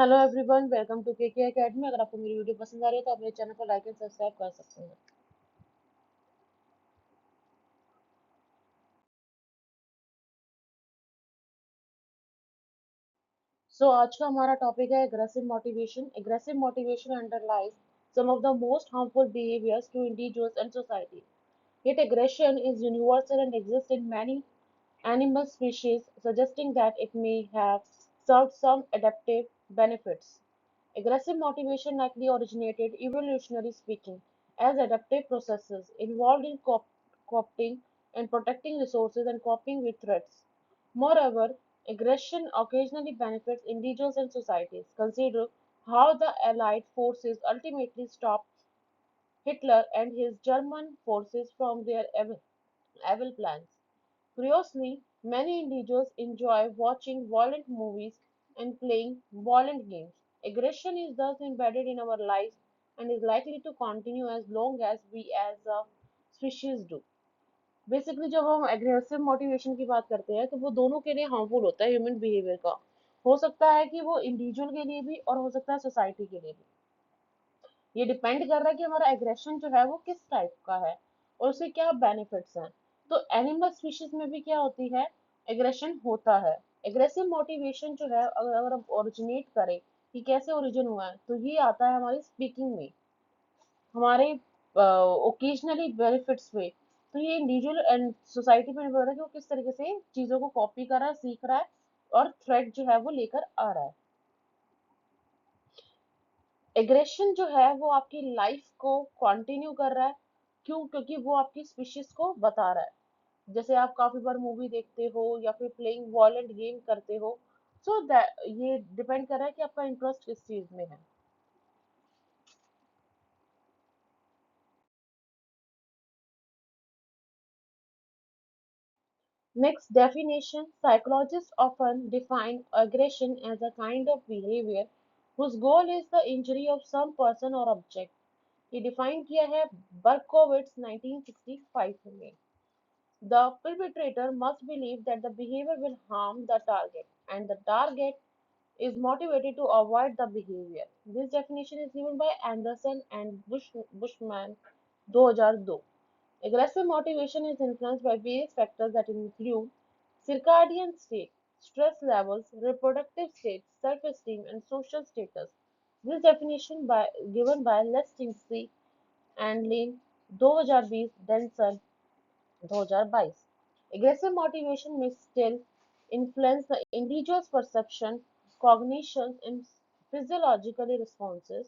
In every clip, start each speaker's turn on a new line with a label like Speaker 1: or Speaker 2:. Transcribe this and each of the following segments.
Speaker 1: Hello everyone, welcome to KK academy. अगर आपको मेरी वीडियो पसंद आ रही है तो आप मेरे चैनल को लाइक एंड सब्सक्राइब कर सकते हैं। आज का हमारा टॉपिक है aggressive motivation. Aggressive motivation underlies some of the most harmful behaviours to individuals and society. Yet aggression is universal and exists in many animal species, suggesting that it may have served some adaptive benefits. Aggressive motivation likely originated, evolutionarily speaking, as adaptive processes involved in co-opting and protecting resources and coping with threats. Moreover, aggression occasionally benefits individuals and societies. Consider how the Allied forces ultimately stopped Hitler and his German forces from their evil plans. Curiously, many individuals enjoy watching violent movies and playing violent games. Aggression is thus embedded in our lives and is likely to continue as long as we as a species do. Basically जब हम aggressive motivation की बात करते हैं तो वो दोनों के लिए हार्मफुल होता है। ह्यूमन बिहेवियर का हो सकता है कि वो इंडिविजुअल के लिए भी और हो सकता है सोसाइटी के लिए भी। ये डिपेंड कर रहा है कि हमारा एग्रेशन जो है वो किस टाइप का है और उसके क्या बेनिफिट्स हैं। तो एनिमल स्पीशीज में भी क्या होती है, एग्रेशन होता है। एग्रेसिव मोटिवेशन जो है अगर हम ओरिजिनेट करें कि कैसे ओरिजिन हुआ है तो ये आता है हमारी स्पीकिंग में, हमारे ओकेजनली बेनिफिट्स में। तो ये इंडिविजुअल एंड सोसाइटी पे निर्भर है कि वो किस तरीके से चीजों को कॉपी कर रहा है, सीख रहा है और थ्रेट जो है वो लेकर आ रहा है। एग्रेशन जो है वो आपकी लाइफ को कंटिन्यू कर रहा है। क्यों? क्योंकि वो आपकी स्पीशीज को बता रहा है। जैसे आप काफी बार मूवी देखते हो या फिर प्लेइंग वॉयलेंट गेम करते हो। सो दैट ये डिपेंड कर रहा है कि आपका इंटरेस्ट किस चीज में है। Next definition, psychologists often define aggression as a kind of behavior whose goal is the injury of some person or object. ये डिफाइन किया है बर्कोविट्स 1965 में। The perpetrator must believe that the behavior will harm the target, and the target is motivated to avoid the behavior. This definition is given by Anderson and Bushman 2002. Aggressive motivation is influenced by various factors that include circadian state, stress levels, reproductive state, self-esteem, and social status. This definition given by Lestingsey and Lane 2020, Denson 2022. Aggressive motivation may still influence the individual's perception, cognition, and physiological responses.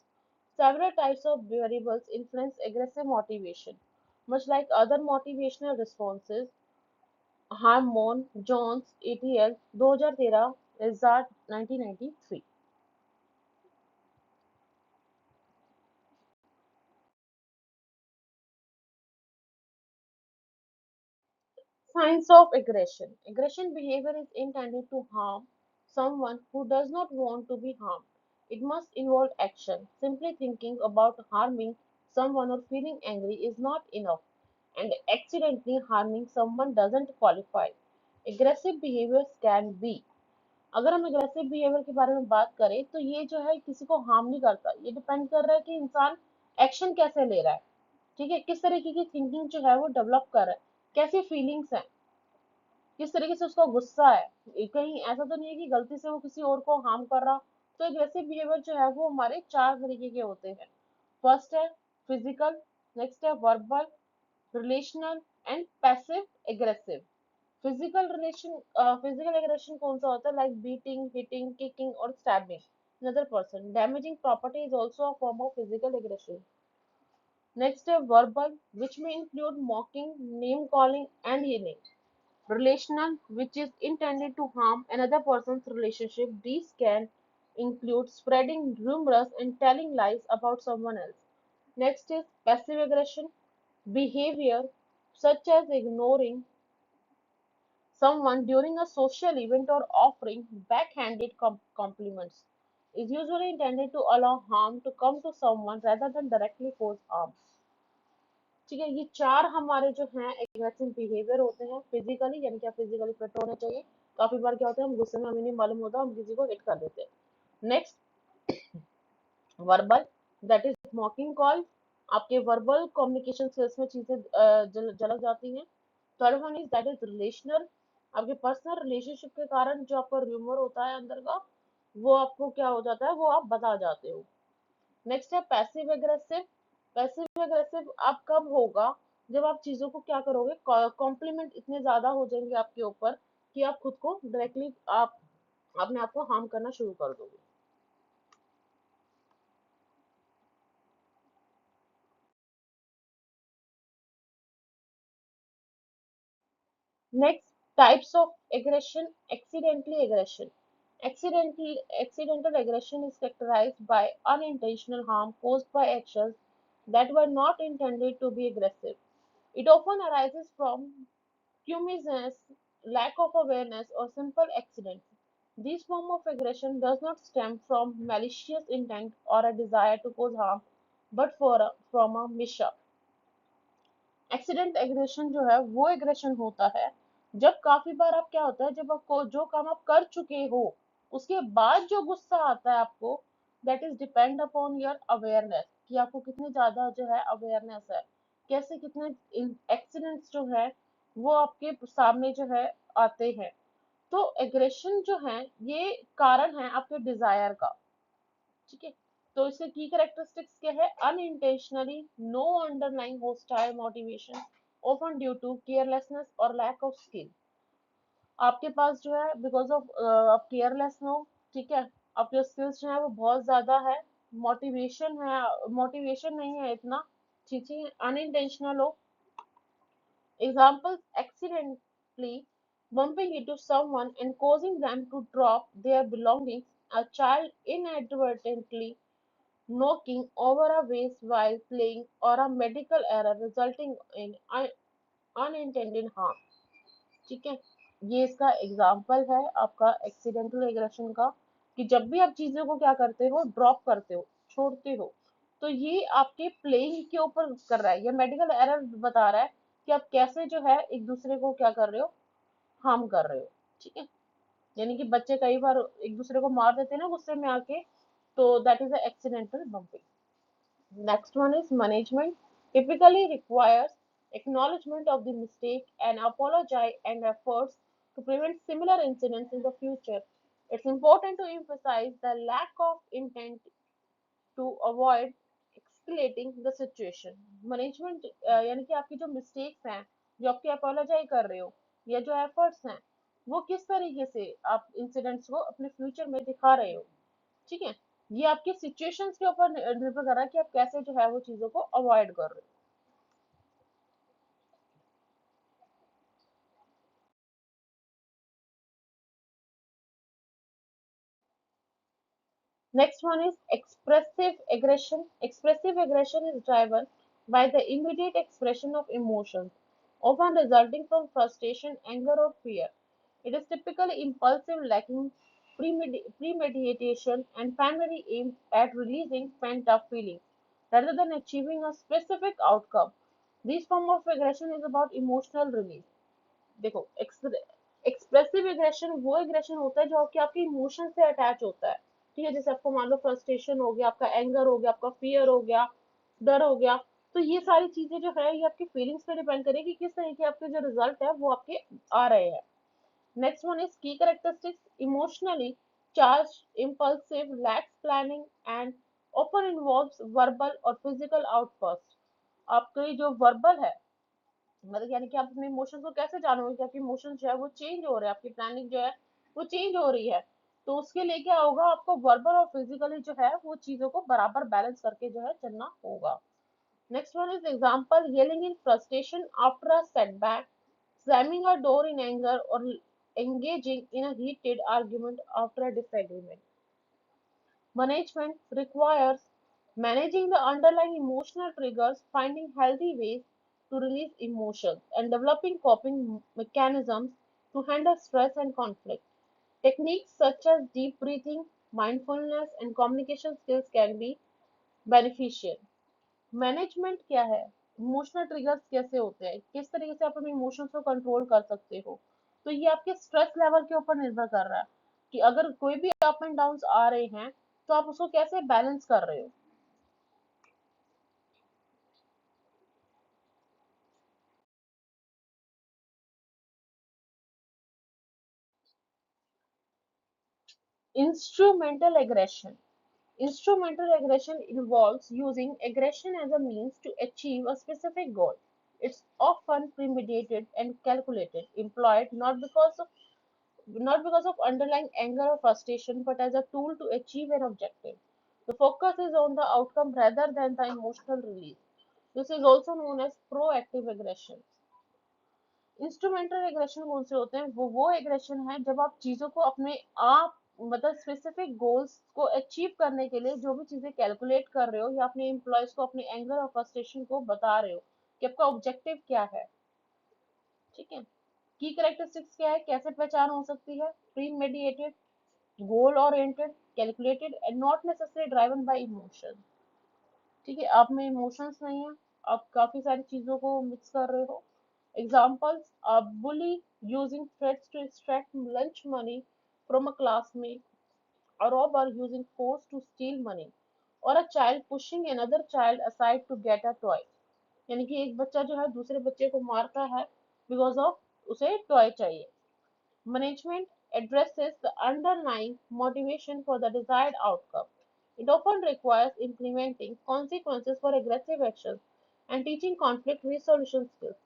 Speaker 1: Several types of variables influence aggressive motivation. Much like other motivational responses, Harmon, Jones, ATL 2013, Izzard 1993. Signs of aggression. Aggression behavior is intended to harm someone who does not want to be harmed. It must involve action. Simply thinking about harming someone or feeling angry is not enough, and accidentally harming someone doesn't qualify. Aggressive behaviors can be, अगर हम aggressive behaviour के बारे में बात करें तो ये जो है किसी को हार्म नहीं करता। ये डिपेंड कर रहा है कि इंसान एक्शन कैसे ले रहा है, ठीक है, किस तरीके की थिंकिंग जो है वो डेवलप कर रहा है, कैसी फीलिंग्स हैं, किस तरीके से उसका गुस्सा है। कहीं ऐसा तो नहीं है कि गलती से वो किसी और को हार्म कर रहा। तो एग्रेसिव बिहेवियर जो है वो हमारे चार तरीके के होते हैं। फर्स्ट है फिजिकल, नेक्स्ट है verbal, relational and passive aggressive. Physical aggression कौन सा होता है? लाइक बीटिंग, हिटिंग, किकिंग और stabbing another person. Damaging property is also a form of physical aggression. Next है verbal, which may include mocking, name calling and yelling. Relational, which is intended to harm another person's relationship. These can include spreading rumors and telling lies about someone else. Next is passive aggression, behavior such as ignoring someone during a social event or offering backhanded compliments is usually intended to allow harm to come to someone rather than directly cause harm. ठीक है, ये चार हमारे जो हैं aggressive behaviour होते हैं। Physically यानी कि आप फिजिकली फिट होना चाहिए। काफी बार क्या होता है हम गुस्से में हमें नहीं मालूम होता हम किसी को हिट कर देते हैं। Next verbal, that is मॉकिंग call, आपके वर्बल कम्युनिकेशन स्किल्स में चीजें झलक जाती हैं। Third one is that is relational, आपके पर्सनल रिलेशनशिप के कारण जो आपका र्यूमर होता है अंदर का, वो आपको क्या हो जाता है, वो आप बता जाते हो। नेक्स्ट है पैसिव एग्रेसिव। पैसिव एग्रेसिव आप कब होगा, जब आप चीजों को क्या करोगे, कॉम्प्लीमेंट इतने ज्यादा हो जाएंगे आपके ऊपर कि आप खुद को डायरेक्टली आप अपने आप को हार्म करना शुरू कर दोगे। Next, types of aggression, accidentally aggression. Accidental aggression is characterized by unintentional harm caused by actions that were not intended to be aggressive. It often arises from clumsiness, lack of awareness, or simple accidents. This form of aggression does not stem from malicious intent or a desire to cause harm, but from a mishap. Accident aggression जो है वो aggression होता है जब काफी बार आप क्या होता है, जब आपको जो काम आप कर चुके हो उसके बाद जो गुस्सा आता है आपको, that is depend upon your awareness, कि आपको कितने ज्यादा जो है अवेयरनेस है, कैसे कितने एक्सीडेंट्स जो है वो आपके सामने जो है आते हैं। तो एग्रेशन जो है ये कारण है आपके डिजायर का, ठीक है। तो इसके की कैरेक्टरिस्टिक्स क्या है, unintentionally, no underlying hostile motivation, often due to carelessness और लैक ऑफ स्किल। आपके पास जो है बिकॉज ऑफ आप केयरलेस हो, ठीक है, आपके स्किल्स जो है वो बहुत ज्यादा है, मोटिवेशन है, मोटिवेशन नहीं है इतना, ठीक है, अनइंटेंशनल हो। Examples, accidentally bumping into someone and causing them to drop their belongings, a child inadvertently knocking over a vase while playing, or a medical error resulting in unintended harm। ठीक है, ये इसका एग्जाम्पल है आपका accidental aggression का, कि जब भी आप चीजों को क्या करते हो, ड्रॉप करते हो, छोड़ते हो, तो ये आपके प्लेइंग के ऊपर कर रहा है, ये मेडिकल एरर बता रहा है कि आप कैसे जो है एक दूसरे को क्या कर रहे हो, हार्म कर रहे हो। ठीक है, यानी कि बच्चे कई बार एक दूसरे को मार देते हैं ना गुस्से में आके, तो that is accidental bumping. Next one is management. Typically requires acknowledgement of the mistake and apology and efforts to prevent similar incidents in the future. It's important to emphasize the lack of intent to avoid escalating the situation. Management यानी कि आपकी जो mistakes हैं, जो आपकी apology कर रहे हो, या जो efforts हैं, वो किस तरीके से आप incidents को अपने future में दिखा रहे हो, ठीक है। ये आपके सिचुएशंस के ऊपर निर्भर कर रहा है कि आप कैसे जो है वो चीजों को अवॉइड कर रहे हो। Next one is expressive aggression. Expressive aggression is driven by the immediate expression of emotions, often resulting from frustration, anger, or fear. It is typically impulsive, lacking premeditation, and primarily aimed at releasing pent up feelings rather than achieving a specific outcome. This form of aggression is about emotional release। देखो, expressive aggression वो aggression होता है जो आपके आपके emotion से attach होता है, ठीक है, जैसे आपको मान लो फ्रस्ट्रेशन हो गया, आपका एंगर हो गया, आपका फियर हो गया, डर हो गया। तो ये सारी चीजें जो है ये आपकी फीलिंग्स पे डिपेंड करेगी कि किस तरह के आपके जो रिजल्ट है वो आपके आ रहे हैं। नेक्स्ट वन इज की characteristics, emotionally charge, impulsive, lakhs planning and often involves verbal और physical outburst। आपके जो वर्बल है, मतलब यानी कि आप अपने इमोशंस को कैसे जानोगे कि आपके इमोशंस जो है वो चेंज हो रहे हैं, आपकी प्लानिंग जो है वो चेंज हो रही है। तो उसके लिए क्या होगा, आपको वर्बल और फिजिकली जो है वो चीजों को बराबर बैलेंस करके जो है चलना होगा। Next one is example, yelling in frustration after a setback, slamming a door in anger, or engaging in a heated argument after a disagreement। Management requires managing the underlying emotional triggers, finding healthy ways to release emotions, and developing coping mechanisms to handle stress and conflict. Techniques such as deep breathing, mindfulness, and communication skills can be beneficial। Management क्या है, emotional triggers कैसे होते हैं, किस तरीके से आप अपने इमोशंस को कंट्रोल कर सकते हो, तो ये आपके स्ट्रेस लेवल के ऊपर निर्भर कर रहा है कि अगर कोई भी अप एंड डाउन आ रहे हैं, तो आप उसको कैसे बैलेंस कर रहे हो? Instrumental aggression. Instrumental aggression involves using aggression as a means to achieve a specific goal. It's often premeditated and calculated, employed not because of underlying anger or frustration, but as a tool to achieve an objective. The focus is on the outcome rather than the emotional release. This is also known as proactive aggression. Instrumental aggression कौन से होते हैं? वो aggression है जब आप चीजों को अपने आप मतलब स्पेसिफिक गोल्स को अचीव करने के लिए जो भी चीजें कैलकुलेट कर रहे हो या अपने एम्प्लॉयज को अपने एंगर और फ्रस्ट्रेशन को बता रहे हो कि आपका ऑब्जेक्टिव क्या है। ठीक है। की करेक्टरिस्टिक्स क्या है, कैसे पहचान हो सकती है? Pre mediated, goal oriented, calculated and not necessary driven by emotion. ठीक है, आप में इमोशंस नहीं है, आप काफी सारी चीजों को मिक्स कर रहे हो। Examples: a bully using threats to extract lunch money from a classmate, a robber using force to steal money, or a child pushing another child aside to get a toy। यानी कि एक बच्चा जो है दूसरे बच्चे को मारता है बिकॉज ऑफ उसे टॉय चाहिए। Management addresses the underlying motivation for the desired outcome. It often requires implementing consequences for aggressive actions and teaching conflict resolution skills.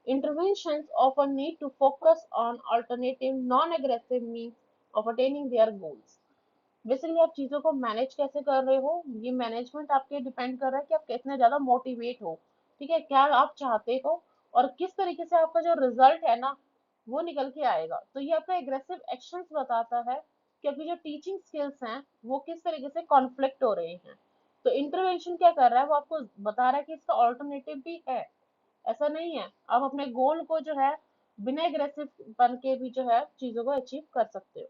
Speaker 1: Interventions often need to focus on alternative non-aggressive means of attaining their goals। Basically आप चीजों को manage कैसे कर रहे हो, ये management आपके depend कर रहा है कि आप कितने ज्यादा मोटिवेट हो। ठीक है, क्या आप चाहते हो और किस तरीके से आपका जो रिजल्ट है ना वो निकल के आएगा। तो ये आपका एग्रेसिव एक्शंस बताता है कि आपकी जो टीचिंग स्किल्स हैं वो किस तरीके से कॉन्फ्लिक्ट हो रहे हैं। तो इंटरवेंशन क्या कर रहा है, वो आपको बता रहा है कि इसका ऑल्टरनेटिव भी है। ऐसा नहीं है, आप अपने गोल को जो है बिना एग्रेसिव बन के भी जो है चीजों को अचीव कर सकते हो।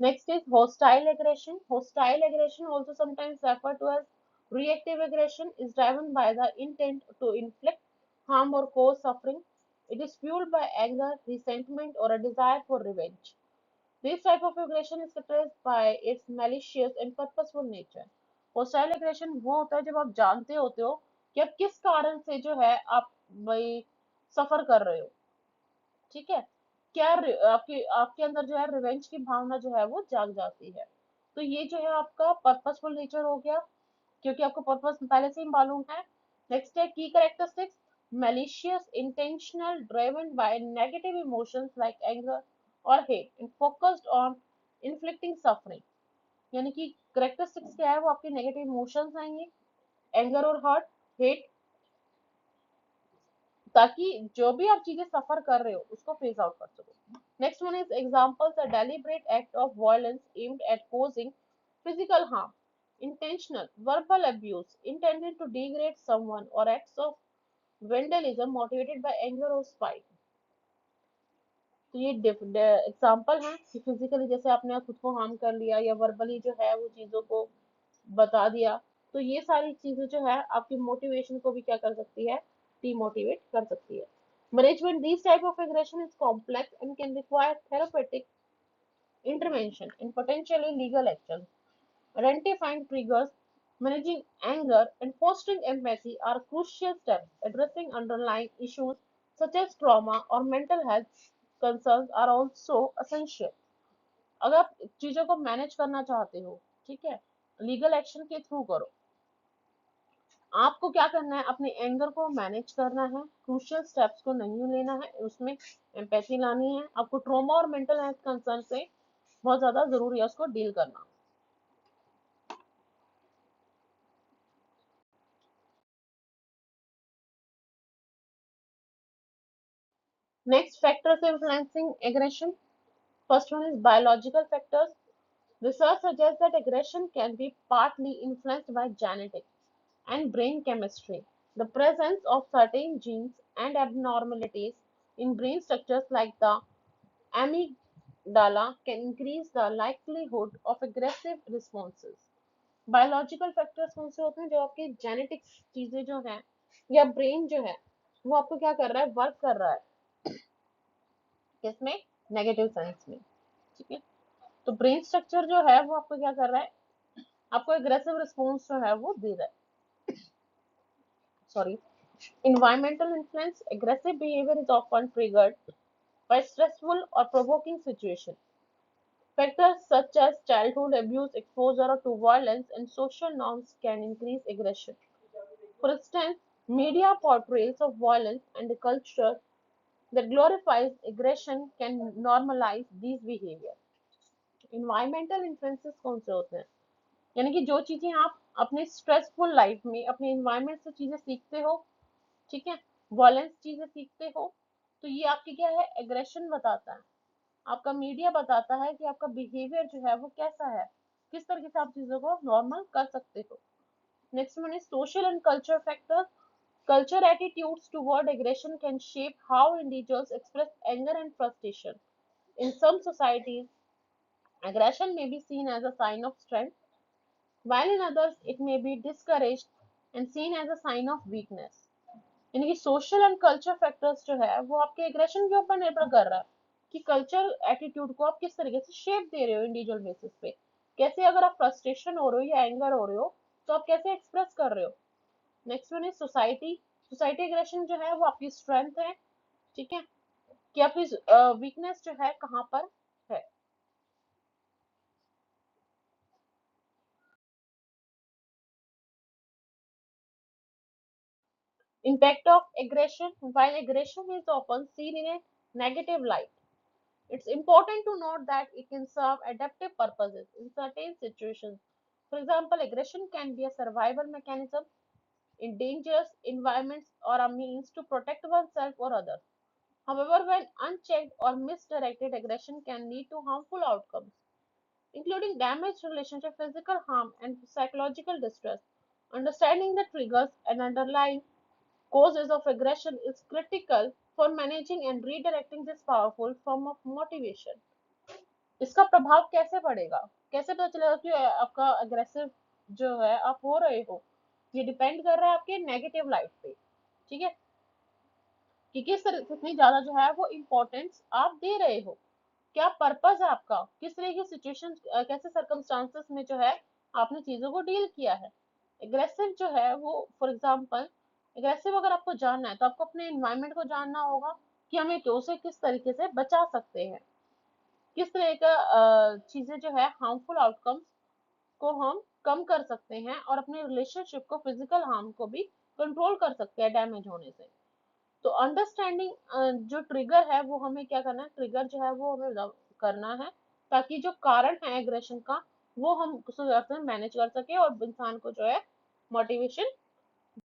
Speaker 1: Next is hostile aggression. Hostile aggression, also sometimes referred to as reactive aggression, is driven by the intent to inflict harm or cause suffering. It is fueled by anger, resentment, or a desire for revenge. This type of aggression is characterized by its malicious and purposeful nature. Hostile aggression वो होता है जब आप जानते होते हो कि आप किस कारण से जो है आप भाई सफर कर रहे हो। ठीक है, क्या आपके आपके अंदर जो है रिवेंज की भावना जो है वो जाग जाती है। तो ये जो है आपका पर्पसफुल नेचर हो गया, क्योंकि आपको पर्पस पहले से ही मालूम है। नेक्स्ट है की characteristics: malicious, intentional, driven by negative emotions like anger or hate and focused on inflicting suffering। यानी कि करेक्टरिस्टिक्स क्या है, वो आपके नेगेटिव इमोशंस आएंगे, एंगर और हर्ट, हेट, ताकि जो भी आप चीजें सफर कर रहे हो उसको फेस आउट कर सको। Next one is examples: a deliberate act of violence aimed at causing physical harm, intentional verbal abuse intended to degrade someone, or acts of vandalism motivated by anger or spite। तो ये example है कि physically जैसे आपने खुद को harm कर लिया या वर्बली जो है वो चीजों को बता दिया। तो ये सारी चीजें जो है आपकी मोटिवेशन को भी क्या कर सकती है, डिमोटिवेट कर सकती है। Management this type of aggression is complex and can require therapeutic intervention and potentially legal action। Identifying triggers, managing anger, and fostering empathy are crucial steps। Addressing underlying issues such as trauma or mental health concerns are also essential। अगर आप चीजों को manage करना चाहते हो, ठीक है, legal action के थ्रू करो। आपको क्या करना है, अपने एंगर को मैनेज करना है, क्रूशियल स्टेप्स को नहीं लेना है, उसमें एम्पैथी लानी है। आपको ट्रॉमा और मेंटल हेल्थ कंसर्न से बहुत ज्यादा जरूरी है उसको डील करना। Next, factors influencing aggression. First one is biological factors. Research suggests that aggression can be partly influenced by genetics and brain chemistry. The presence of certain genes and abnormalities in brain structures like the amygdala can increase the likelihood of aggressive responses। Biological factors कौन से होते हैं, जो आपके genetics चीजें जो हैं या ब्रेन जो है वो आपको क्या कर रहा है, वर्क कर रहा है किसमें, नेगेटिव सेंस में। ठीक है, तो ब्रेन स्ट्रक्चर जो है वो आपको क्या कर रहा है, आपको एग्रेसिव रिस्पॉन्स जो है वो दे रहा है। Sorry, environmental influence, aggressive behavior is often triggered by stressful or provoking situations. Factors such as childhood abuse, exposure to violence, and social norms can increase aggression. For instance, media portrayals of violence and a culture that glorifies aggression can normalize these behaviors. Environmental influences कौन से होते हैं, यानी कि जो चीजें आप अपने स्ट्रेसफुल लाइफ में अपने इन्वायरमेंट से चीजें सीखते हो, ठीक है, वॉयलेंस चीजें सीखते हो, तो ये आपकी क्या है, एग्रेशन बताता है। आपका मीडिया बताता है कि आपका बिहेवियर जो है वो कैसा है, किस तरीके से आप चीजों को नॉर्मल कर सकते हो। Next one is social and culture factors. Culture attitudes toward aggression can shape how individuals express anger and frustration. In some societies, aggression may be seen as a sign of strength, while in others, it may be discouraged and seen as a sign of weakness. यानी कि social and culture factors जो है वो आपके aggression के ऊपर निर्भर कर रहा है कि कल्चर एटीट्यूड को आप किस तरीके से शेप दे रहे हो इंडिविजुअल बेसिस पे। कैसे, अगर आप फ्रस्ट्रेशन हो रहे हो या एंगर हो रहे हो तो आप कैसे एक्सप्रेस कर रहे हो। Next one is society. Society aggression जो है वो आपकी स्ट्रेंथ है, ठीक है, कि आपकी वीकनेस जो है कहाँ पर है। Impact of aggression. While aggression is often seen in a negative light, it's important to note that it can serve adaptive purposes in certain situations. For example, aggression can be a survival mechanism in dangerous environments or a means to protect oneself or others. However, when unchecked or misdirected, aggression can lead to harmful outcomes, including damaged relationships, physical harm, and psychological distress. Understanding the triggers and underlying causes of aggression is critical for managing and redirecting this powerful form of motivation. इसका प्रभाव कैसे पड़ेगा, कैसे पता चलेगा कि आपका aggressive जो है आप हो रहे हो, ये डिपेंड कर रहा है आपके नेगेटिव लाइफ पे। ठीक है, कि किस तरह कितनी ज्यादा जो है वो इम्पोर्टेंस आप दे रहे हो, क्या पर्पस है आपका, किस तरह की सिचुएशन, कैसे सर्कमस्टांसेस में जो है आपने चीजों को डील किया है। एग्रेसिव जो है वो, फॉर एग्जांपल, एग्रेसिव अगर आपको जानना है तो आपको अपने एनवायरनमेंट को जानना होगा कि हमें तो उसे किस तरीके से बचा सकते हैं, किस तरह का चीजें जो है हार्मफुल आउटकम्स को हम कम कर सकते हैं और अपने रिलेशनशिप को, फिजिकल हार्म को भी कंट्रोल कर सकते हैं डैमेज होने से। तो अंडरस्टैंडिंग जो ट्रिगर है वो हमें क्या करना है, ट्रिगर जो है वो हमें करना है ताकि जो कारण है एग्रेशन का वो हम उस हिसाब से मैनेज कर सके और इंसान को जो है मोटिवेशन